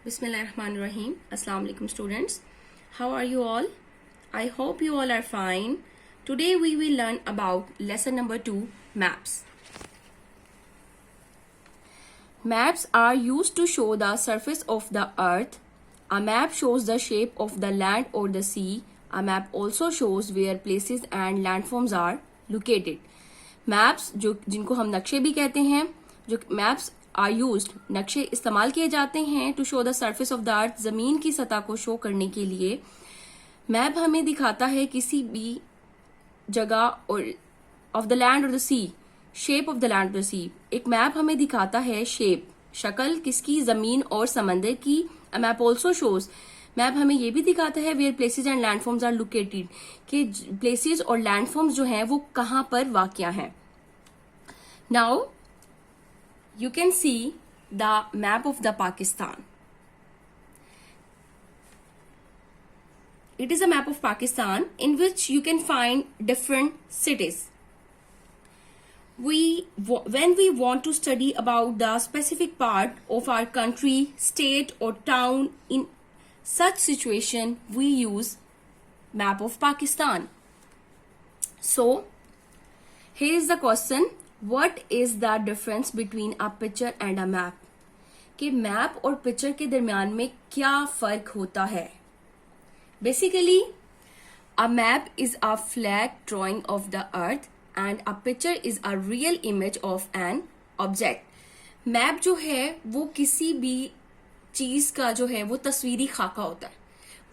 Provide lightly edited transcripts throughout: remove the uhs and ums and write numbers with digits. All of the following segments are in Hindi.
Bismillahirrahmanirrahim. Assalamu alaikum students. How are you all? I hope you all are fine. Today we will learn about lesson number 2, maps. Maps are used to show the surface of the earth. A map shows the shape of the land or the sea. A map also shows where places and landforms are located. Maps जो जिनको हम नक्शे भी कहते हैं, जो maps are used, नक्शे इस्तेमाल किए जाते हैं to show the surface of the earth, जमीन की सतह को शो करने के लिए. मैप हमें दिखाता है किसी भी जगह और ऑफ द लैंड और the sea, shape of the land और द सी. एक मैप हमें दिखाता है शेप, शक्ल किसकी, जमीन और समंदर की. A map also shows, map हमें ये भी दिखाता है where places and landforms are located, कि प्लेसेस और लैंडफॉर्म्स जो हैं वो कहाँ पर वाक़या हैं. Now you can see the map of the Pakistan. It is a map of Pakistan in which you can find different cities. When we want to study about the specific part of our country, state or town, in such situation we use map of Pakistan. So here is the question, what is the difference between a picture and a map? कि मैप और पिक्चर के दरमियान में क्या फर्क होता है. Basically a map is a flat drawing of the earth and a picture is a real image of an object. Map जो है वो किसी भी चीज का जो है वो तस्वीरी खाका होता है.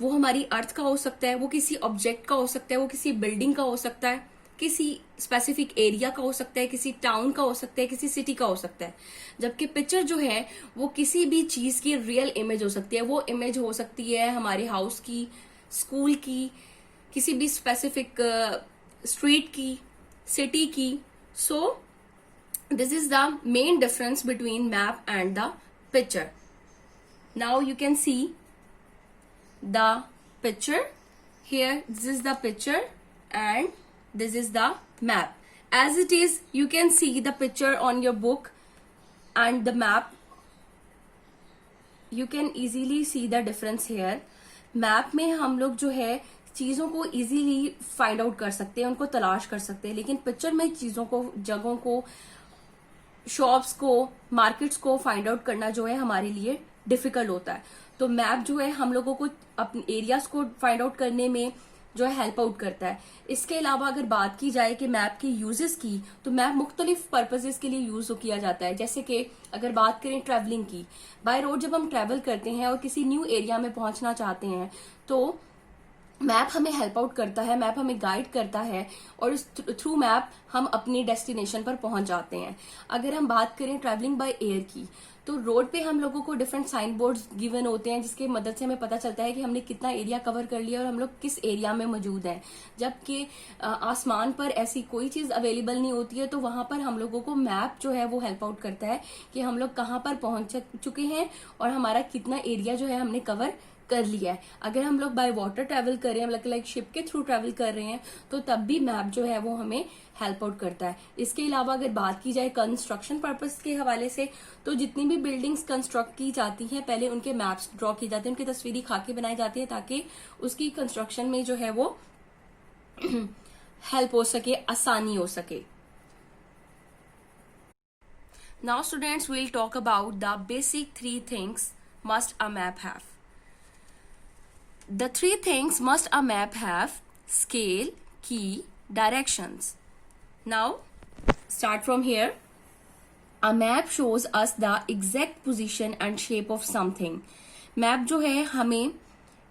वो हमारी अर्थ का हो सकता है, वो किसी ऑब्जेक्ट का हो सकता है, वो किसी बिल्डिंग का हो सकता है, किसी स्पेसिफिक एरिया का हो सकता है, किसी टाउन का हो सकता है, किसी सिटी का हो सकता है. जबकि पिक्चर जो है वो किसी भी चीज की रियल इमेज हो सकती है. वो इमेज हो सकती है हमारे हाउस की, स्कूल की, किसी भी स्पेसिफिक स्ट्रीट की, सिटी की. सो this is the main difference between map and the picture. Now you can see the picture here. This is the picture and this is the map. As it is, you can see the picture on your book and the map. You can easily see the difference here. Map में हम लोग जो है चीजों को इजीली फाइंड आउट कर सकते हैं, उनको तलाश कर सकते हैं. लेकिन पिक्चर में चीजों को, जगहों को, शॉप्स को, मार्केट्स को फाइंड आउट करना जो है हमारे लिए डिफिकल्ट होता है. तो मैप जो है हम लोगों को अपने एरियाज को फाइंड आउट करने में जो है हेल्प आउट करता है. इसके अलावा अगर बात की जाए कि मैप के यूजेस की, तो मैप मुख्तलिफ पर्पजेस के लिए यूज किया जाता है. जैसे कि अगर बात करें ट्रैवलिंग की, बाय रोड जब हम ट्रैवल करते हैं और किसी न्यू एरिया में पहुंचना चाहते हैं तो मैप हमें हेल्प आउट करता है, मैप हमें गाइड करता है और थ्रू मैप हम अपनी डेस्टिनेशन पर पहुंच जाते हैं. अगर हम बात करें ट्रैवलिंग बाय एयर की, तो रोड पे हम लोगों को डिफरेंट साइन बोर्ड्स गिवन होते हैं जिसके मदद से हमें पता चलता है कि हमने कितना एरिया कवर कर लिया और हम लोग किस एरिया में मौजूद हैं. जबकि आसमान पर ऐसी कोई चीज अवेलेबल नहीं होती है, तो वहां पर हम लोगों को मैप जो है वो हेल्प आउट करता है कि हम लोग कहाँ पर पहुंच चुके हैं और हमारा कितना एरिया जो है हमने कवर कर लिया है. अगर हम लोग बाय वाटर ट्रैवल कर रहे हैं, लाइक शिप के थ्रू ट्रैवल कर रहे हैं, तो तब भी मैप जो है वो हमें हेल्प आउट करता है. इसके अलावा अगर बात की जाए कंस्ट्रक्शन पर्पस के हवाले से, तो जितनी भी बिल्डिंग्स कंस्ट्रक्ट की जाती हैं पहले उनके मैप्स ड्रॉ किए जाते हैं, उनकी तस्वीरी खाके बनाई जाती है ताकि उसकी कंस्ट्रक्शन में जो है वो हेल्प हो सके, आसानी हो सके. Now students, we will talk about the basic 3 things must a map have. The 3 things must a map have: scale, key, directions. Now, start from here. A map shows us the exact position and shape of something. Map जो है हमें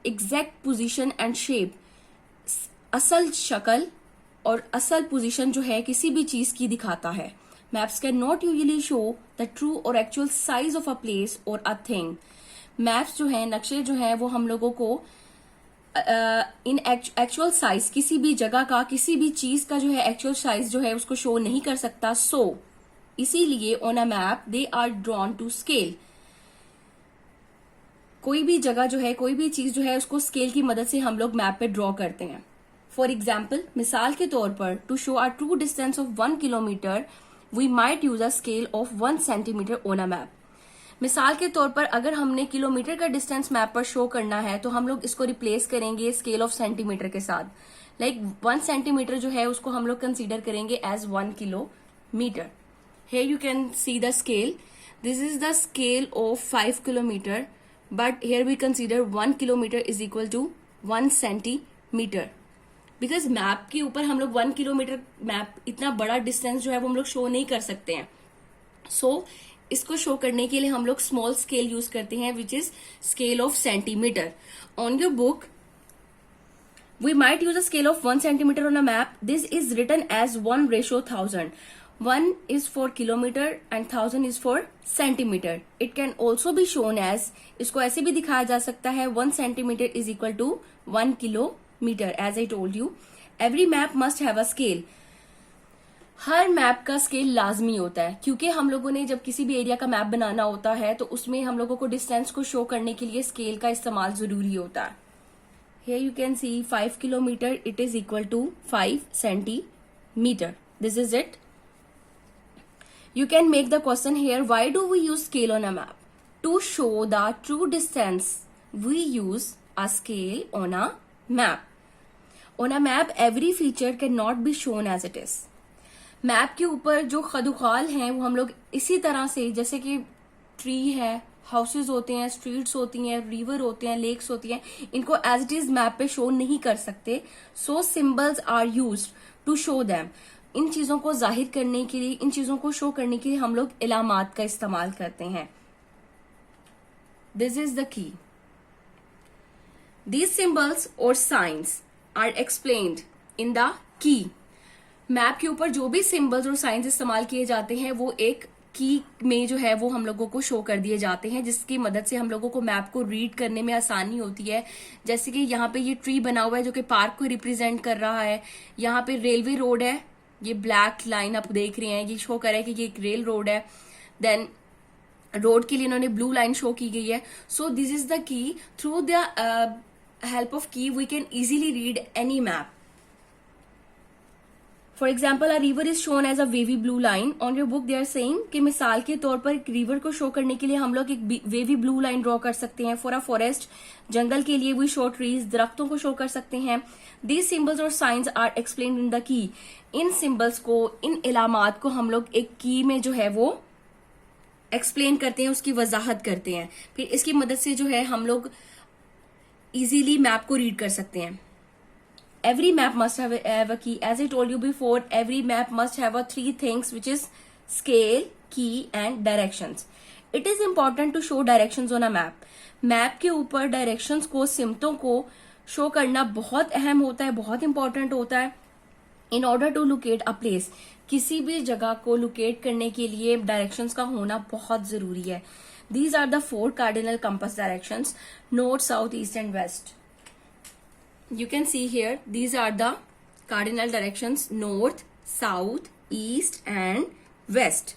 exact position and shape, असल शक्ल और असल position जो है किसी भी चीज की दिखाता है. Maps can not usually show the true or actual size of a place or a thing. Maps जो है, नक्शे जो है वो हम लोगों को इन एक्चुअल साइज किसी भी जगह का, किसी भी चीज का जो है एक्चुअल साइज जो है उसको शो नहीं कर सकता. सो इसीलिए on a map they are drawn to scale. कोई भी जगह जो है, कोई भी चीज जो है उसको स्केल की मदद से हम लोग मैप पे ड्रॉ करते हैं. फॉर एग्जाम्पल, मिसाल के तौर पर, to show a true distance of 1 kilometre we might use a scale of 1 centimetre on a map. मिसाल के तौर पर अगर हमने किलोमीटर का डिस्टेंस मैप पर शो करना है तो हम लोग इसको रिप्लेस करेंगे स्केल ऑफ सेंटीमीटर के साथ. लाइक 1 सेंटीमीटर जो है उसको हम लोग कंसीडर करेंगे as 1 kilometre. Here you can see the scale. This is the scale of 5 kilometer, but here we consider 1 kilometer is equal to 1 centimeter. Because map के ऊपर हम लोग 1 किलोमीटर मैप इतना बड़ा डिस्टेंस जो है वो हम लोग शो नहीं कर सकते हैं. सो इसको शो करने के लिए हम लोग स्मॉल स्केल यूज करते हैं which is scale of centimetre. On your book we might use a scale of 1 centimeter on a map. This is written as 1:1000. 1 is for kilometer and 1000 is for centimeter. It can also be shown as, इसको ऐसे भी दिखाया जा सकता है 1 centimeter is equal to 1 kilometer. As I told you, every map must have a scale. Her map का स्केल लाजमी होता है क्योंकि हम लोगों ने जब किसी भी एरिया का मैप बनाना होता है तो उसमें हम लोगों को डिस्टेंस को शो करने के लिए स्केल का इस्तेमाल जरूरी होता है. Here you can see 5 kilometer, it is equal to 5 centimeter. This is it. You can make the question here, why do we use scale on a map? To show the true distance, we use a scale on a map. On a map, every feature cannot be shown as it is. Map के ऊपर जो खदुखाल हैं वो हम लोग इसी तरह से, जैसे कि ट्री है, हाउसेज होते हैं, स्ट्रीट्स होती हैं, रिवर होते हैं, लेक्स होती हैं, इनको एज इट इज मैप पे शो नहीं कर सकते. So symbols are used to show them. इन चीजों को जाहिर करने के लिए, इन चीजों को शो करने के लिए हम लोग इलामात का इस्तेमाल करते हैं. This is the key. These symbols और signs are explained in the key. Map के ऊपर जो भी सिंबल्स और साइंस इस्तेमाल किए जाते हैं वो एक की में जो है वो हम लोगों को शो कर दिए जाते हैं, जिसकी मदद से हम लोगों को मैप को रीड करने में आसानी होती है. जैसे कि यहाँ पे ये ट्री बना हुआ है जो कि पार्क को रिप्रेजेंट कर रहा है. यहाँ पे रेलवे रोड है, ये ब्लैक लाइन आप देख रहे हैं, ये शो कर रहा है कि ये एक रेल रोड है. देन रोड के लिए इन्होंने ब्लू लाइन शो की गई है. So this is the key. Through the help of key we can easily read any map. For example, a river is shown as a wavy blue line. On your book they are saying कि मिसाल के तौर पर एक रिवर को शो करने के लिए हम लोग एक वेवी ब्लू लाइन ड्रॉ कर सकते हैं. फॉर अ फॉरेस्ट, जंगल के लिए वी शो ट्रीज, दरख्तों को शो कर सकते हैं. दीज सिंबल्स और signs are explained in the key. इन सिंबल्स को, इन इलामात को हम लोग एक की में जो है वो एक्सप्लेन करते हैं, उसकी वजाहत करते हैं. फिर इसकी मदद से जो है हम लोग इजीली मैप को रीड कर सकते हैं. Every map must have a key. As I told you before, every map must have a 3 things which is scale, key and directions. It is important to show directions on a map. Map के ऊपर डायरेक्शंस को, सिमतों को शो करना बहुत अहम होता है, बहुत इंपॉर्टेंट होता है. In order to locate a place, किसी भी जगह को लोकेट करने के लिए डायरेक्शंस का होना बहुत जरूरी है. These are the 4 cardinal compass directions: north, south, east and west. You can see here, these are the cardinal directions: north, south, east and west.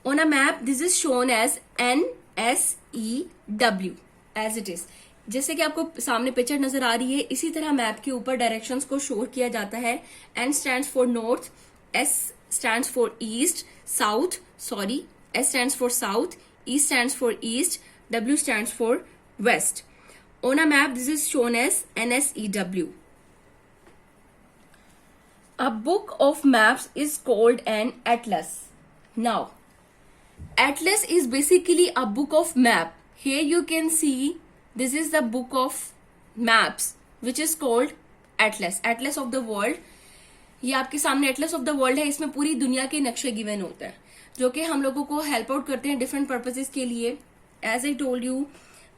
On a map, this is shown as NSEW as it is. जैसे कि आपको सामने पिक्चर नजर आ रही है, इसी तरह मैप के ऊपर डायरेक्शंस को शो किया जाता है. N stands for north, S stands for east, S stands for south, E stands for east, W stands for west. On a map, this is shown as NSEW. A book of maps is called an atlas. Now, atlas is basically a book of map. Here you can see, this is the book of maps, which is called atlas. Atlas of the world. ये आपके सामने atlas of the world है. इसमें पूरी दुनिया के नक्शे गिवन होते हैं जो कि हम लोगों को हेल्प आउट करते हैं डिफरेंट पर्पसेस के लिए. As I told you,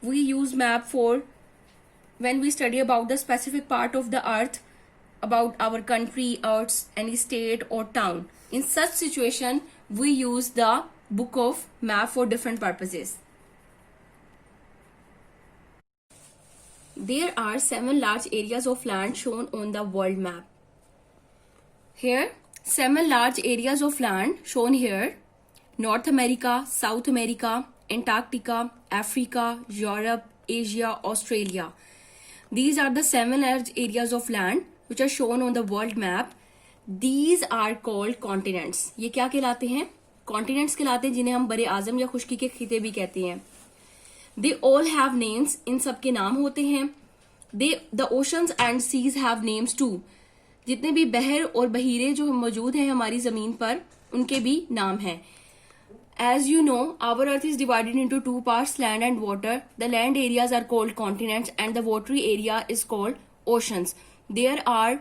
we use map for when we study about the specific part of the earth, about our country, earth, any state or town. In such situation, we use the book of map for different purposes. There are 7 large areas of land shown on the world map. Here, 7 large areas of land shown here: North America, South America, Antarctica, Africa, Europe, Asia, Australia. These are the 7 large areas of land which are shown on the world map. These are called continents. ये क्या कहलाते हैं? कॉन्टिनेंट्स कहलाते हैं, जिन्हें हम बरे आजम या खुश्की के खिते भी कहते हैं। दे ऑल हैव नेम्स, इन सब के नाम होते हैं। The oceans and seas have names too, जितने भी बहर और बहीरे जो मौजूद हैं हमारी जमीन पर, उनके भी नाम हैं। As you know, our earth is divided into two parts, land and water. The land areas are called continents and the watery area is called oceans. There are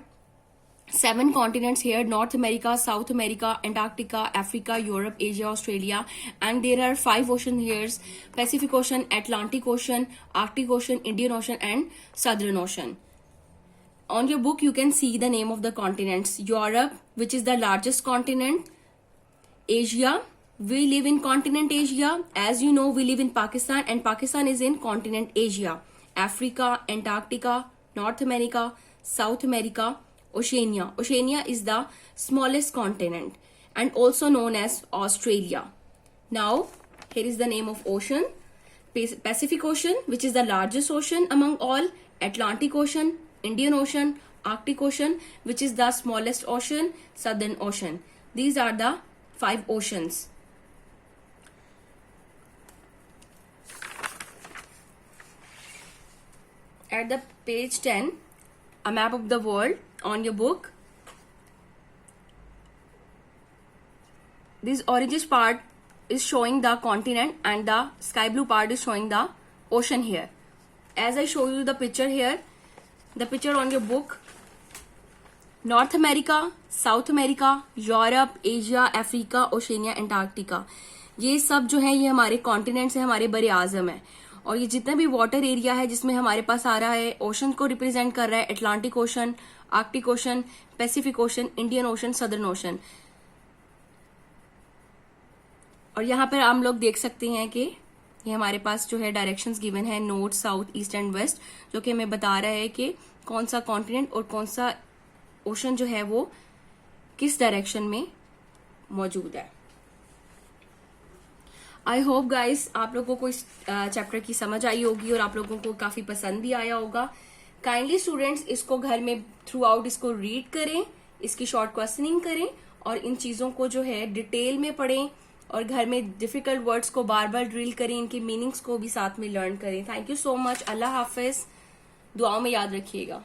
7 continents here: North America, South America, Antarctica, Africa, Europe, Asia, Australia. And there are 5 oceans here: Pacific Ocean, Atlantic Ocean, Arctic Ocean, Indian Ocean and Southern Ocean. On your book you can see the name of the continents. Europe, which is the largest continent. Asia, we live in continent Asia. As you know, we live in Pakistan and Pakistan is in continent Asia. Africa, Antarctica, North America, South America, Oceania. Oceania is the smallest continent and also known as Australia. Now, here is the name of ocean. Pacific Ocean, which is the largest ocean among all. Atlantic Ocean, Indian Ocean, Arctic Ocean, which is the smallest ocean. Southern Ocean. These are the 5 oceans. At the page 10, a map of the world on your book. This orangish part is showing the continent and the sky blue part is showing the ocean here. As I show you the picture here, the picture on your book, North America, South America, Europe, Asia, Africa, Oceania, Antarctica. ये सब जो है ये हमारे कॉन्टिनेंट्स हैं, हमारे बरे आजम है। और ये जितना भी वाटर एरिया है जिसमें हमारे पास आ रहा है, ओशन को रिप्रेजेंट कर रहा है Atlantic ocean, Arctic ocean, Pacific ocean, Indian ocean, southern ocean. और यहाँ पर हम लोग देख सकते हैं कि ये हमारे पास जो है डायरेक्शंस गिवन है, north, south, east and west, जो कि हमें बता रहा है कि कौन सा कॉन्टिनेंट और कौन सा ओशन जो है वो किस डायरेक्शन में मौजूद है। आई होप गाइस आप लोगों को इस चैप्टर की समझ आई होगी और आप लोगों को काफी पसंद भी आया होगा। काइंडली स्टूडेंट्स इसको घर में थ्रू आउट इसको रीड करें, इसकी शॉर्ट क्वेश्चनिंग करें और इन चीजों को जो है डिटेल में पढ़ें और घर में डिफिकल्ट वर्ड्स को बार बार ड्रिल करें, इनके मीनिंग्स को भी साथ में लर्न करें। Thank you so much. अल्लाह हाफिज। दुआओं में याद रखिएगा।